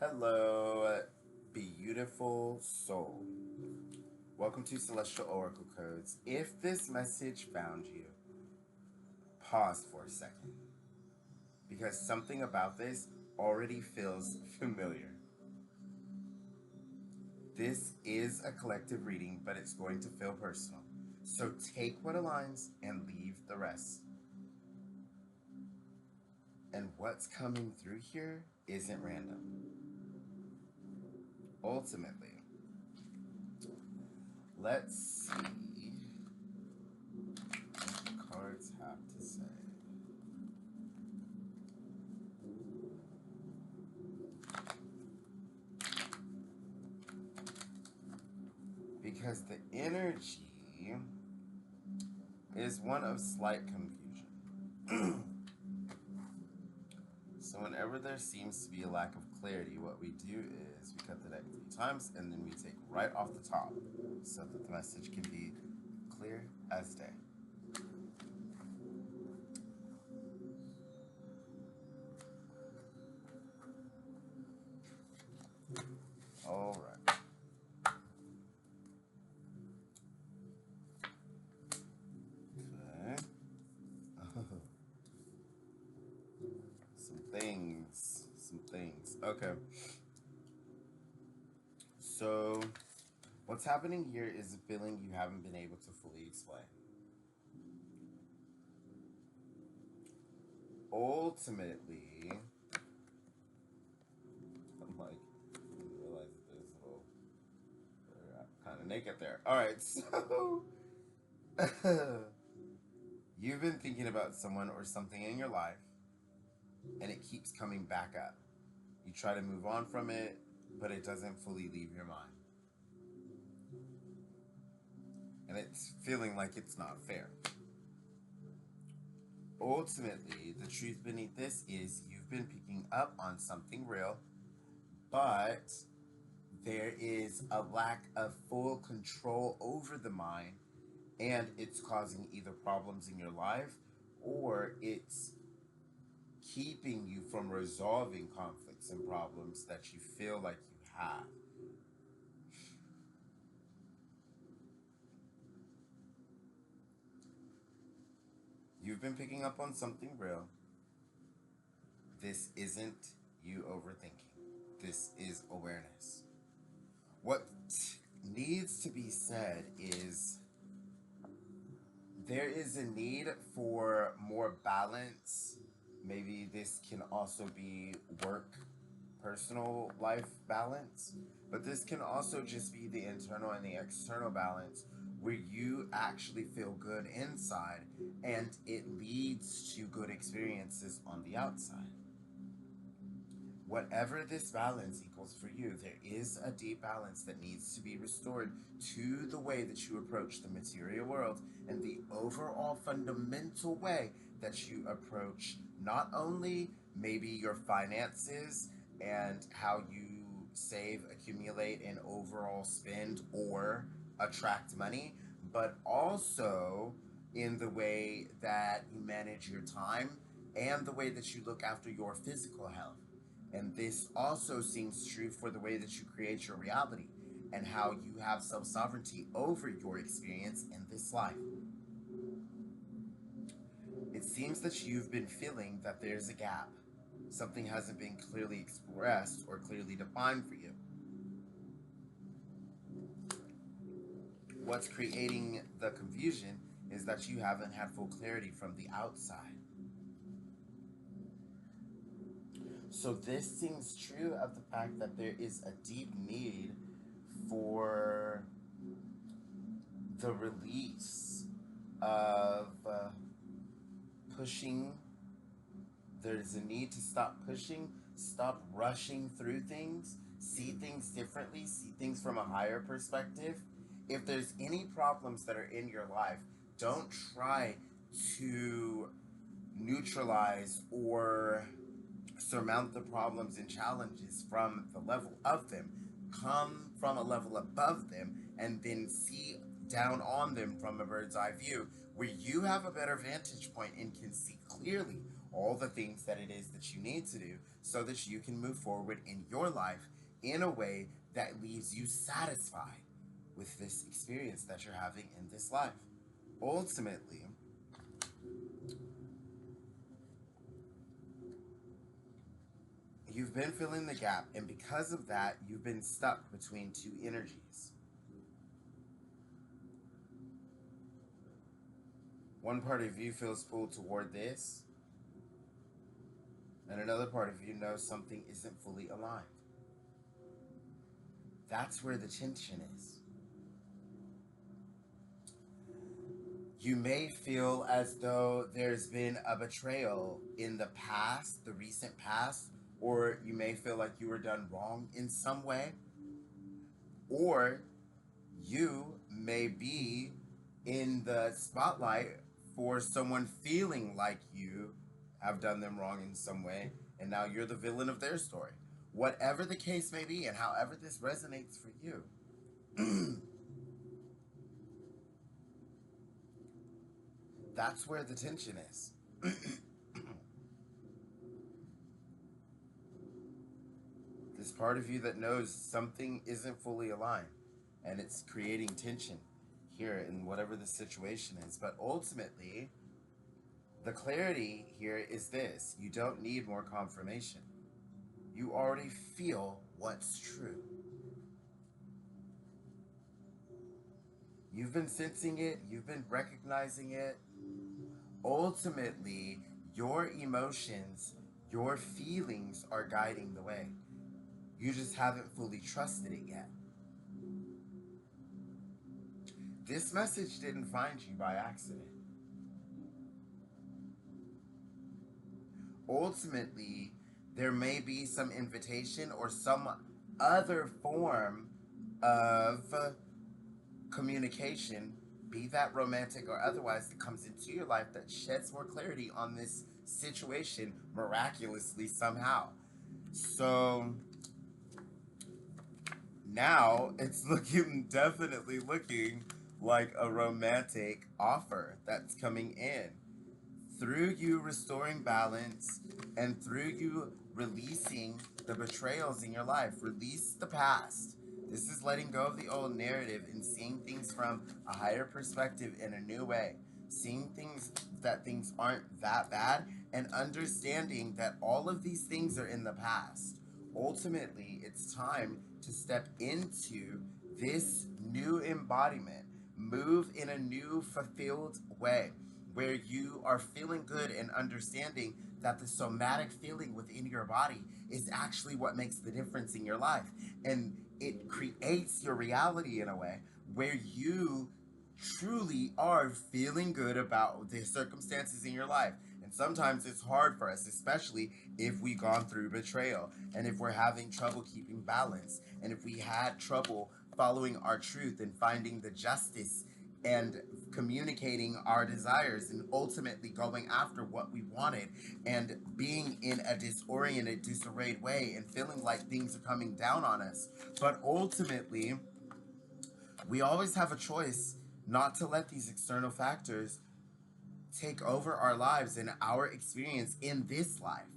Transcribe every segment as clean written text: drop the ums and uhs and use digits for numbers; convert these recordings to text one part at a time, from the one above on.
Hello, beautiful soul. Welcome to Celestial Oracle Codes. If this message found you, pause for a second because something about this already feels familiar. This is a collective reading, but it's going to feel personal. So take what aligns and leave the rest. And what's coming through here isn't random. Ultimately, let's see what the cards have to say. Because the energy is one of slight confusion. So whenever there seems to be a lack of clarity, what we do is we cut the deck 3 times and then we take right off the top so that the message can be clear as day. All right. Okay. Some things. Okay. So what's happening here is a feeling you haven't been able to fully explain. Ultimately, I'm like, I didn't realize that there's a little, kind of naked there. All right, so you've been thinking about someone or something in your life, and it keeps coming back up. You try to move on from it, but it doesn't fully leave your mind. And it's feeling like it's not fair. Ultimately, the truth beneath this is you've been picking up on something real, but there is a lack of full control over the mind, and it's causing either problems in your life or it's keeping you from resolving conflicts and problems that you feel like you have. You've been picking up on something real. This isn't you overthinking. This is awareness. What needs to be said is there is a need for more balance. Maybe this can also be work, personal life balance, but this can also just be the internal and the external balance where you actually feel good inside and it leads to good experiences on the outside. Whatever this balance equals for you, there is a deep balance that needs to be restored to the way that you approach the material world and the overall fundamental way that you approach not only maybe your finances and how you save, accumulate, and overall spend or attract money, but also in the way that you manage your time and the way that you look after your physical health. And this also seems true for the way that you create your reality and how you have self-sovereignty over your experience in this life. It seems that you've been feeling that there's a gap. Something hasn't been clearly expressed or clearly defined for you. What's creating the confusion is that you haven't had full clarity from the outside. So this seems true of the fact that there is a deep need for the release of pushing. There's a need to stop pushing, stop rushing through things, see things differently, see things from a higher perspective. If there's any problems that are in your life, don't try to neutralize or surmount the problems and challenges from the level of them. Come from a level above them and then see down on them from a bird's eye view where you have a better vantage point and can see clearly all the things that it is that you need to do so that you can move forward in your life in a way that leaves you satisfied with this experience that you're having in this life. Ultimately, you've been filling the gap, and because of that, you've been stuck between two energies. One part of you feels pulled toward this, and another part of you knows something isn't fully aligned. That's where the tension is. You may feel as though there's been a betrayal in the past, the recent past, or you may feel like you were done wrong in some way, or you may be in the spotlight for someone feeling like you have done them wrong in some way, and now you're the villain of their story. Whatever the case may be, and however this resonates for you, that's where the tension is. This part of you that knows something isn't fully aligned, and it's creating tension here in whatever the situation is. But ultimately, the clarity here is this: you don't need more confirmation. You already feel what's true. You've been sensing it, you've been recognizing it. Ultimately, your emotions, your feelings are guiding the way. You just haven't fully trusted it yet. This message didn't find you by accident. Ultimately, there may be some invitation or some other form of communication, be that romantic or otherwise, that comes into your life that sheds more clarity on this situation miraculously somehow. So now it's looking, definitely looking like a romantic offer that's coming in. Through you restoring balance and through you releasing the betrayals in your life, release the past. This is letting go of the old narrative and seeing things from a higher perspective in a new way. Seeing things that things aren't that bad and understanding that all of these things are in the past. Ultimately, it's time to step into this new embodiment, move in a new fulfilled way where you are feeling good and understanding that the somatic feeling within your body is actually what makes the difference in your life. And it creates your reality in a way where you truly are feeling good about the circumstances in your life. And sometimes it's hard for us, especially if we've gone through betrayal and if we're having trouble keeping balance and if we had trouble following our truth and finding the justice and communicating our desires and ultimately going after what we wanted and being in a disoriented, disarrayed way and feeling like things are coming down on us. But ultimately, we always have a choice not to let these external factors take over our lives and our experience in this life,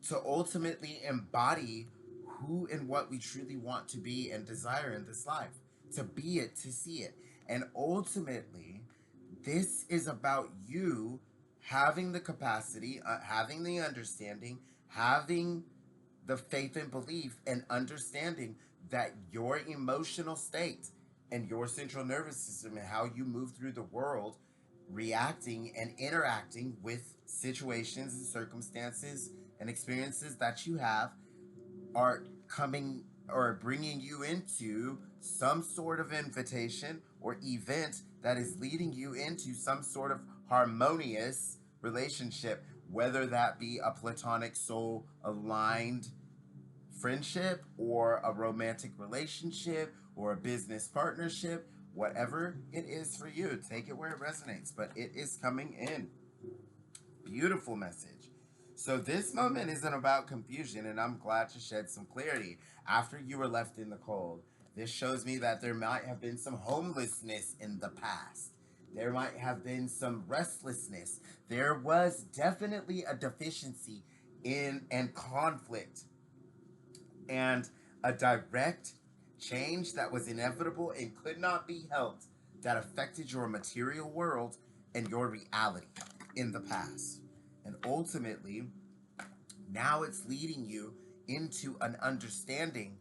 to ultimately embody who and what we truly want to be and desire in this life, to be it, to see it. And ultimately, this is about you having the capacity, having the understanding, having the faith and belief, and understanding that your emotional state and your central nervous system and how you move through the world, reacting and interacting with situations and circumstances and experiences that you have, are coming or bringing you into some sort of invitation or event that is leading you into some sort of harmonious relationship, whether that be a platonic soul aligned friendship or a romantic relationship or a business partnership. Whatever it is for you, take it where it resonates, but it is coming in. Beautiful message. So this moment isn't about confusion, and I'm glad to shed some clarity after you were left in the cold. This shows me that there might have been some homelessness in the past. There might have been some restlessness. There was definitely a deficiency in and conflict and a direct change that was inevitable and could not be helped that affected your material world and your reality in the past. And ultimately, now it's leading you into an understanding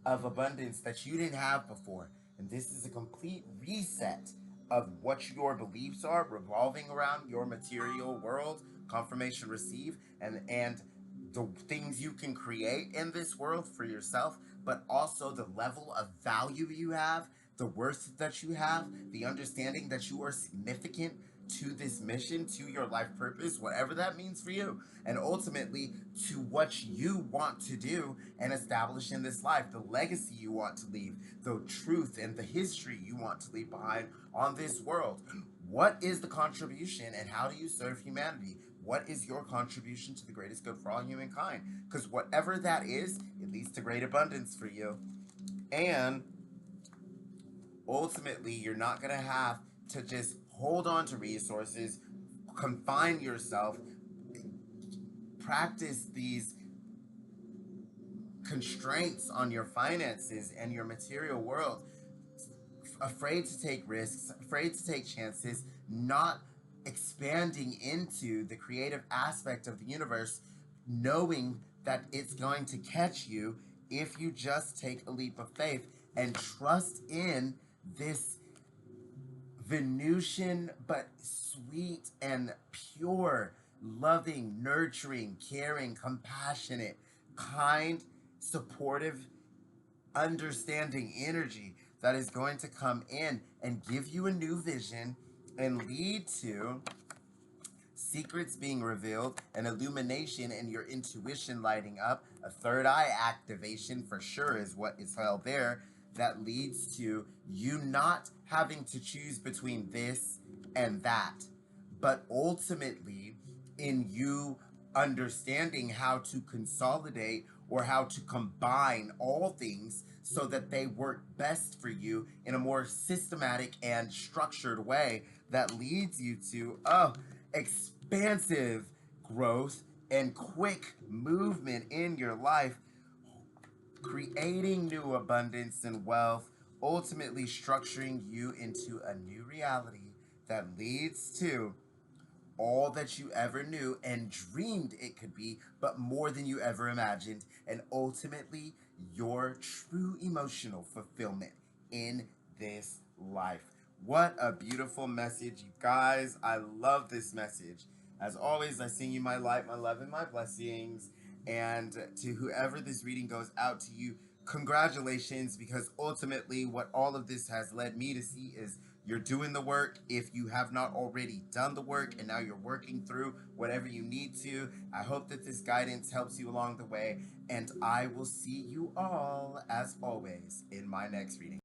of abundance that you didn't have before. And this is a complete reset of what your beliefs are revolving around your material world, confirmation receive, and the things you can create in this world for yourself, but also the level of value you have, the worth that you have, the understanding that you are significant to this mission, to your life purpose, whatever that means for you, and ultimately to what you want to do and establish in this life, the legacy you want to leave, the truth and the history you want to leave behind on this world. What is the contribution and how do you serve humanity? What is your contribution to the greatest good for all humankind? Because whatever that is, it leads to great abundance for you. And ultimately, you're not going to have to just hold on to resources, confine yourself, practice these constraints on your finances and your material world, afraid to take risks, afraid to take chances, not expanding into the creative aspect of the universe, knowing that it's going to catch you if you just take a leap of faith and trust in this Venusian but sweet and pure, loving, nurturing, caring, compassionate, kind, supportive, understanding energy that is going to come in and give you a new vision and lead to secrets being revealed, an illumination, and your intuition lighting up. A third eye activation for sure is what is held there, that leads to you not having to choose between this and that, but ultimately in you understanding how to consolidate or how to combine all things so that they work best for you in a more systematic and structured way that leads you to expansive growth and quick movement in your life, creating new abundance and wealth, ultimately structuring you into a new reality that leads to all that you ever knew and dreamed it could be, but more than you ever imagined, and ultimately your true emotional fulfillment in this life. What a beautiful message, you guys. I love this message. As always, I sing you my light, my love, and my blessings. And to whoever this reading goes out to you, congratulations, because ultimately what all of this has led me to see is you're doing the work. If you have not already done the work and now you're working through whatever you need to, I hope that this guidance helps you along the way. And I will see you all, as always, in my next reading.